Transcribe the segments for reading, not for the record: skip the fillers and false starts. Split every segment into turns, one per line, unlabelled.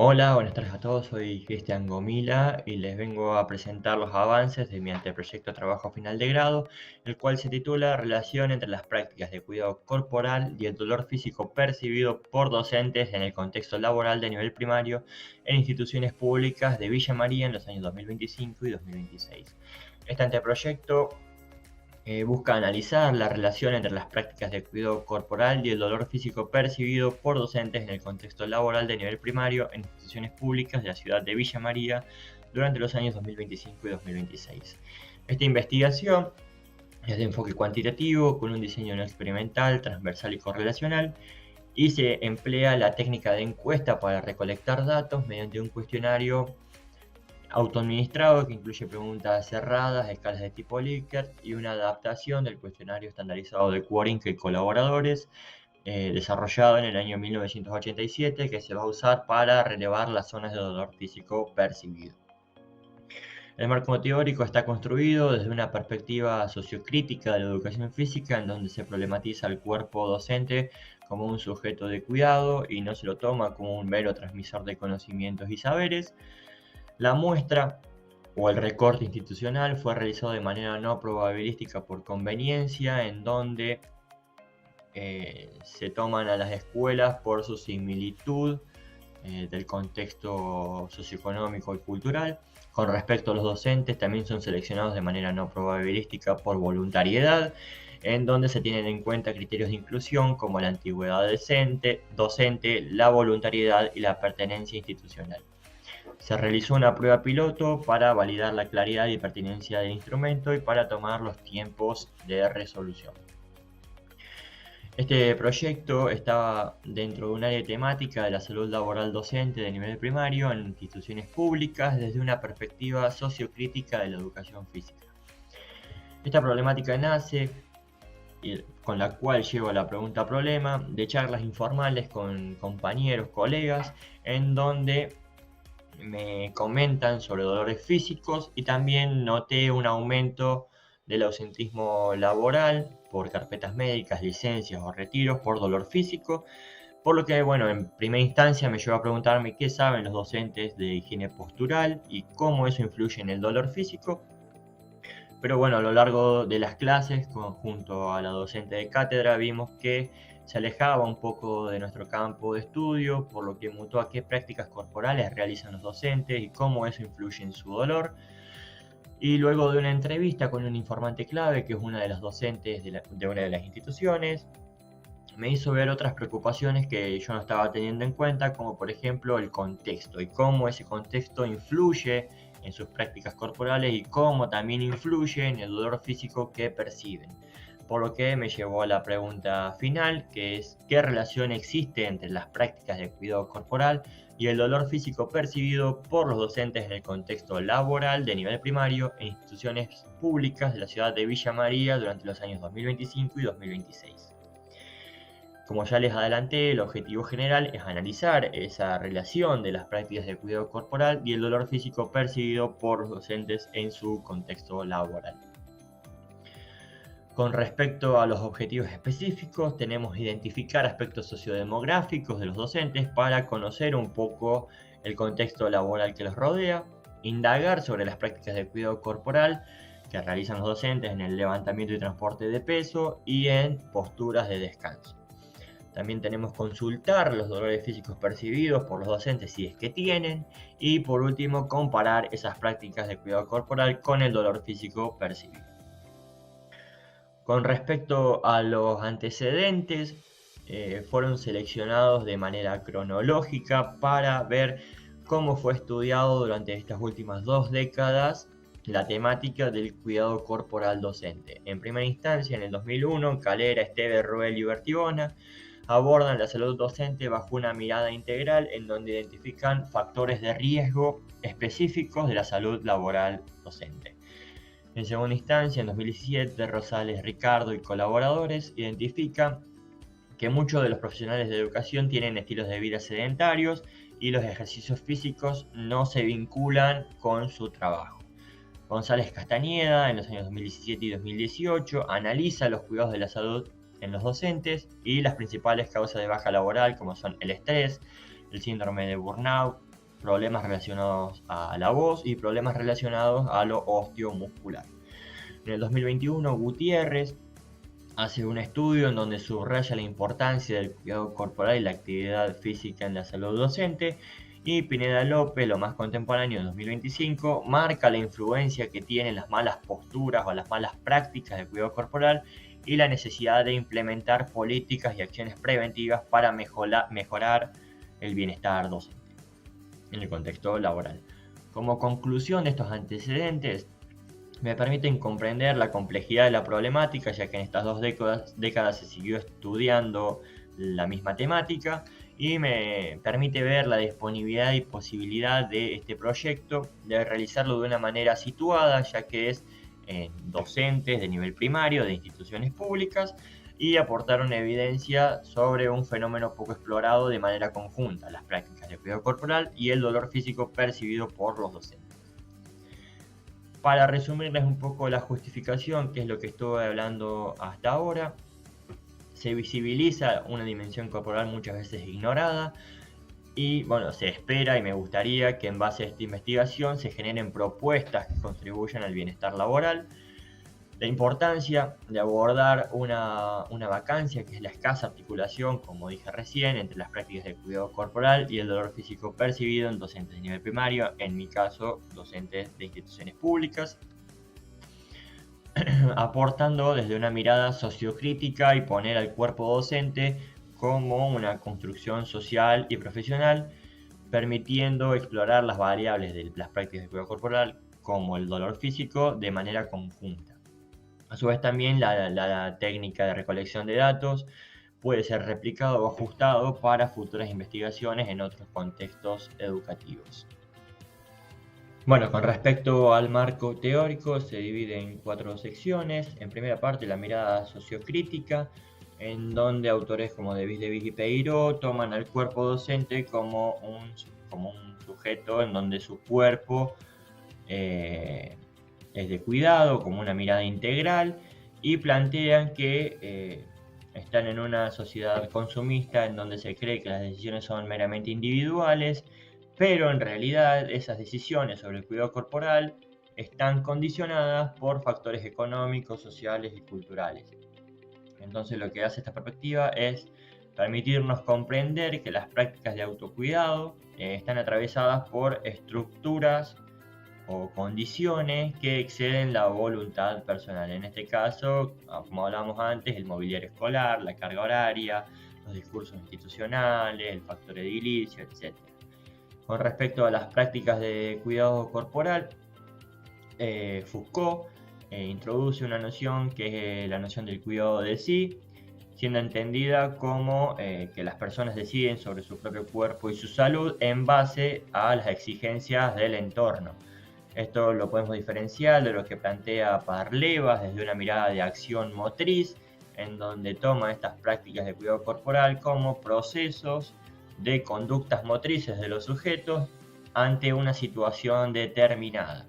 Hola, buenas tardes a todos. Soy Cristian Gomila y les vengo a presentar los avances de mi anteproyecto de trabajo final de grado, el cual se titula Relación entre las prácticas de cuidado corporal y el dolor físico percibido por docentes en el contexto laboral de nivel primario en instituciones públicas de Villa María en los años 2025 y 2026. Este anteproyecto busca analizar la relación entre las prácticas de cuidado corporal y el dolor físico percibido por docentes en el contexto laboral de nivel primario en instituciones públicas de la ciudad de Villa María durante los años 2025 y 2026. Esta investigación es de enfoque cuantitativo, con un diseño no experimental, transversal y correlacional, y se emplea la técnica de encuesta para recolectar datos mediante un cuestionario autoadministrado que incluye preguntas cerradas, escalas de tipo Likert y una adaptación del cuestionario estandarizado de Quoring y colaboradores, desarrollado en el año 1987, que se va a usar para relevar las zonas de dolor físico percibido. El marco teórico está construido desde una perspectiva sociocrítica de la educación física, en donde se problematiza al cuerpo docente como un sujeto de cuidado y no se lo toma como un mero transmisor de conocimientos y saberes. La muestra o el recorte institucional fue realizado de manera no probabilística por conveniencia, en donde se toman a las escuelas por su similitud del contexto socioeconómico y cultural. Con respecto a los docentes, también son seleccionados de manera no probabilística por voluntariedad, en donde se tienen en cuenta criterios de inclusión como la antigüedad docente, la voluntariedad y la pertenencia institucional. Se realizó una prueba piloto para validar la claridad y pertinencia del instrumento y para tomar los tiempos de resolución. Este proyecto estaba dentro de un área temática de la salud laboral docente de nivel primario en instituciones públicas desde una perspectiva sociocrítica de la educación física. Esta problemática nace, con la cual llevo a la pregunta problema, de charlas informales con compañeros, colegas, en donde me comentan sobre dolores físicos y también noté un aumento del ausentismo laboral por carpetas médicas, licencias o retiros por dolor físico, por lo que, bueno, en primera instancia me llevó a preguntarme qué saben los docentes de higiene postural y cómo eso influye en el dolor físico. Pero bueno, a lo largo de las clases, junto a la docente de cátedra, vimos que se alejaba un poco de nuestro campo de estudio, por lo que mutó a qué prácticas corporales realizan los docentes y cómo eso influye en su dolor. Y luego de una entrevista con un informante clave, que es una de las docentes de una de las instituciones, me hizo ver otras preocupaciones que yo no estaba teniendo en cuenta, como por ejemplo el contexto y cómo ese contexto influye en sus prácticas corporales y cómo también influye en el dolor físico que perciben. Por lo que me llevó a la pregunta final, que es ¿qué relación existe entre las prácticas de cuidado corporal y el dolor físico percibido por los docentes en el contexto laboral de nivel primario en instituciones públicas de la ciudad de Villa María durante los años 2025 y 2026? Como ya les adelanté, el objetivo general es analizar esa relación de las prácticas de cuidado corporal y el dolor físico percibido por los docentes en su contexto laboral. Con respecto a los objetivos específicos, tenemos que identificar aspectos sociodemográficos de los docentes para conocer un poco el contexto laboral que los rodea, indagar sobre las prácticas de cuidado corporal que realizan los docentes en el levantamiento y transporte de peso y en posturas de descanso. También tenemos consultar los dolores físicos percibidos por los docentes si es que tienen. Y por último, comparar esas prácticas de cuidado corporal con el dolor físico percibido. Con respecto a los antecedentes, fueron seleccionados de manera cronológica para ver cómo fue estudiado durante estas últimas 2 décadas la temática del cuidado corporal docente. En primera instancia, en el 2001, Calera, Esteve, Ruel y Bertigona abordan la salud docente bajo una mirada integral en donde identifican factores de riesgo específicos de la salud laboral docente. En segunda instancia, en 2017, Rosales, Ricardo y colaboradores identifican que muchos de los profesionales de educación tienen estilos de vida sedentarios y los ejercicios físicos no se vinculan con su trabajo. González Castañeda, en los años 2017 y 2018, analiza los cuidados de la salud en los docentes y las principales causas de baja laboral, como son el estrés, el síndrome de burnout, problemas relacionados a la voz y problemas relacionados a lo osteomuscular. En el 2021, Gutiérrez hace un estudio en donde subraya la importancia del cuidado corporal y la actividad física en la salud docente, y Pineda López, lo más contemporáneo, en 2025, marca la influencia que tienen las malas posturas o las malas prácticas de cuidado corporal y la necesidad de implementar políticas y acciones preventivas para mejorar el bienestar docente en el contexto laboral. Como conclusión de estos antecedentes, me permiten comprender la complejidad de la problemática, ya que en estas 2 décadas se siguió estudiando la misma temática, y me permite ver la disponibilidad y posibilidad de este proyecto de realizarlo de una manera situada, ya que es en docentes de nivel primario de instituciones públicas, y aportar una evidencia sobre un fenómeno poco explorado de manera conjunta: las prácticas de cuidado corporal y el dolor físico percibido por los docentes. Para resumirles un poco la justificación, que es lo que estuve hablando hasta ahora, se visibiliza una dimensión corporal muchas veces ignorada, y bueno, se espera y me gustaría que en base a esta investigación se generen propuestas que contribuyan al bienestar laboral. La importancia de abordar una vacancia, que es la escasa articulación, como dije recién, entre las prácticas de cuidado corporal y el dolor físico percibido en docentes de nivel primario, en mi caso, docentes de instituciones públicas, aportando desde una mirada sociocrítica y poner al cuerpo docente como una construcción social y profesional, permitiendo explorar las variables de las prácticas de cuidado corporal, como el dolor físico, de manera conjunta. A su vez, también la técnica de recolección de datos puede ser replicado o ajustado para futuras investigaciones en otros contextos educativos. Bueno, con respecto al marco teórico, se divide en 4 secciones. En primera parte, la mirada sociocrítica, en donde autores como Davis y Peiró toman al cuerpo docente como un sujeto en donde su cuerpo es de cuidado, como una mirada integral, y plantean que están en una sociedad consumista en donde se cree que las decisiones son meramente individuales, pero en realidad esas decisiones sobre el cuidado corporal están condicionadas por factores económicos, sociales y culturales. Entonces, lo que hace esta perspectiva es permitirnos comprender que las prácticas de autocuidado están atravesadas por estructuras o condiciones que exceden la voluntad personal. En este caso, como hablamos antes, el mobiliario escolar, la carga horaria, los discursos institucionales, el factor edilicio, etc. Con respecto a las prácticas de cuidado corporal, Foucault introduce una noción que es la noción del cuidado de sí, siendo entendida como que las personas deciden sobre su propio cuerpo y su salud en base a las exigencias del entorno. Esto lo podemos diferenciar de lo que plantea Parlevas desde una mirada de acción motriz, en donde toma estas prácticas de cuidado corporal como procesos de conductas motrices de los sujetos ante una situación determinada.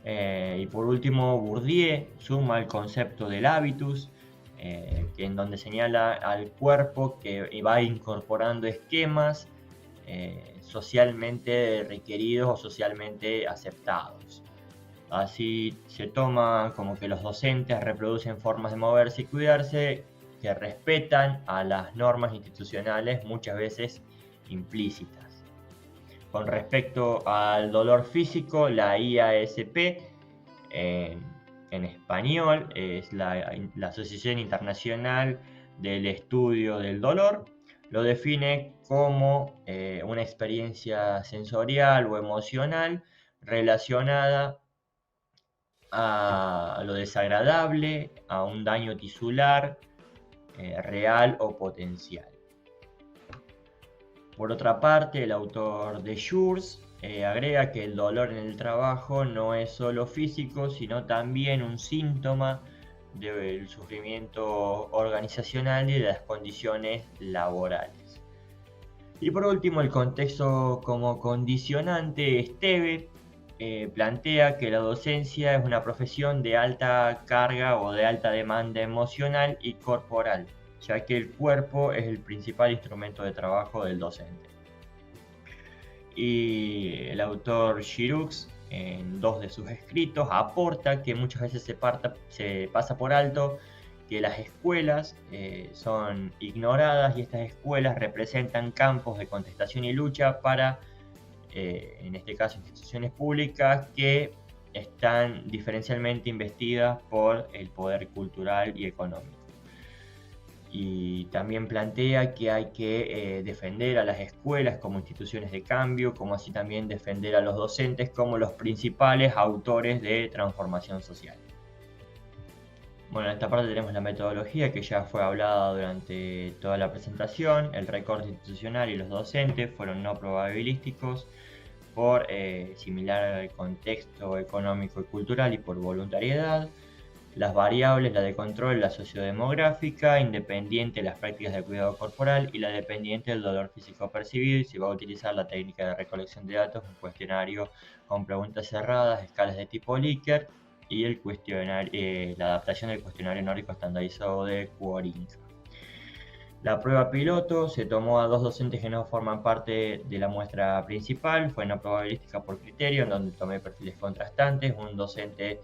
Y por último, Bourdieu suma el concepto del hábitus, en donde señala al cuerpo que va incorporando esquemas socialmente requeridos o socialmente aceptados. Así se toma como que los docentes reproducen formas de moverse y cuidarse que respetan a las normas institucionales, muchas veces implícitas. Con respecto al dolor físico, la IASP, en español, es la Asociación Internacional del Estudio del Dolor, lo define como una experiencia sensorial o emocional relacionada a lo desagradable, a un daño tisular real o potencial. Por otra parte, el autor de Schurz agrega que el dolor en el trabajo no es solo físico, sino también un síntoma del sufrimiento organizacional y de las condiciones laborales. Y por último, el contexto como condicionante. Esteve plantea que la docencia es una profesión de alta carga o de alta demanda emocional y corporal, ya que el cuerpo es el principal instrumento de trabajo del docente. Y el autor Giroux, en dos de sus escritos, aporta que muchas veces se pasa por alto que las escuelas son ignoradas, y estas escuelas representan campos de contestación y lucha para, en este caso, instituciones públicas que están diferencialmente investidas por el poder cultural y económico. Y también plantea que hay que defender a las escuelas como instituciones de cambio, como así también defender a los docentes como los principales autores de transformación social. Bueno, en esta parte tenemos la metodología, que ya fue hablada durante toda la presentación. El recorte institucional y los docentes fueron no probabilísticos por similar al contexto económico y cultural y por voluntariedad. Las variables, la de control, la sociodemográfica, independiente de las prácticas de cuidado corporal, y la dependiente del dolor físico percibido, y se va a utilizar la técnica de recolección de datos, un cuestionario con preguntas cerradas, escalas de tipo Likert, y el cuestionario, la adaptación del cuestionario nórdico estandarizado de Quorinca. La prueba piloto se tomó a 2 docentes que no forman parte de la muestra principal, fue no probabilística por criterio, en donde tomé perfiles contrastantes, un docente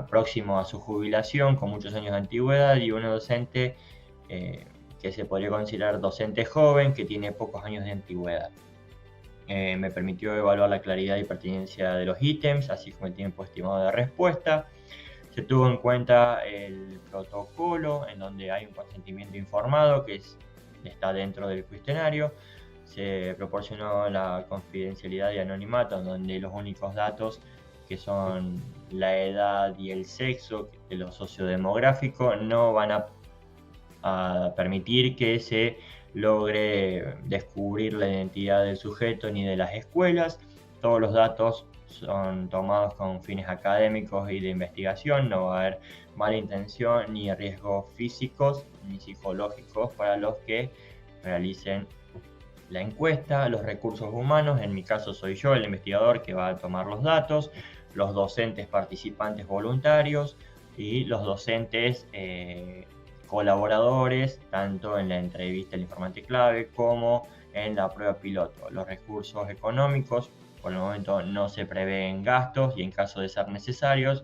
próximo a su jubilación con muchos años de antigüedad, y un docente que se podría considerar docente joven que tiene pocos años de antigüedad. Me permitió evaluar la claridad y pertinencia de los ítems, así como el tiempo estimado de respuesta. Se tuvo en cuenta el protocolo, en donde hay un consentimiento informado que está dentro del cuestionario. Se proporcionó la confidencialidad y anonimato, en donde los únicos datos, que son la edad y el sexo de lo sociodemográfico, no van a permitir que se logre descubrir la identidad del sujeto ni de las escuelas. Todos los datos son tomados con fines académicos y de investigación, no va a haber mala intención ni riesgos físicos ni psicológicos para los que realicen la encuesta. Los recursos humanos, en mi caso soy yo, el investigador que va a tomar los datos, los docentes participantes voluntarios y los docentes colaboradores, tanto en la entrevista, el informante clave, como en la prueba piloto. Los recursos económicos, por el momento no se prevén gastos, y en caso de ser necesarios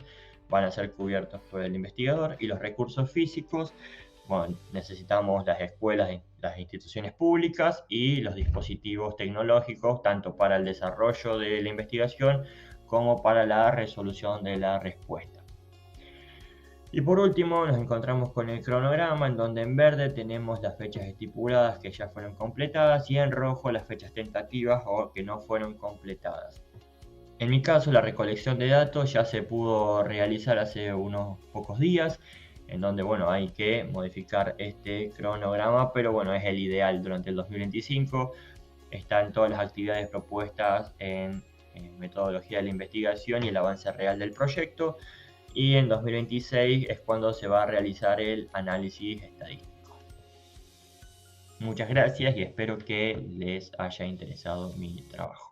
van a ser cubiertos por el investigador. Y los recursos físicos, bueno, necesitamos las escuelas, las instituciones públicas y los dispositivos tecnológicos, tanto para el desarrollo de la investigación como para la resolución de la respuesta. Y por último nos encontramos con el cronograma, en donde en verde tenemos las fechas estipuladas que ya fueron completadas, y en rojo las fechas tentativas o que no fueron completadas. En mi caso, la recolección de datos ya se pudo realizar hace unos pocos días, en donde hay que modificar este cronograma, pero es el ideal durante el 2025. Están todas las actividades propuestas en metodología de la investigación y el avance real del proyecto, y en 2026 es cuando se va a realizar el análisis estadístico. Muchas gracias y espero que les haya interesado mi trabajo.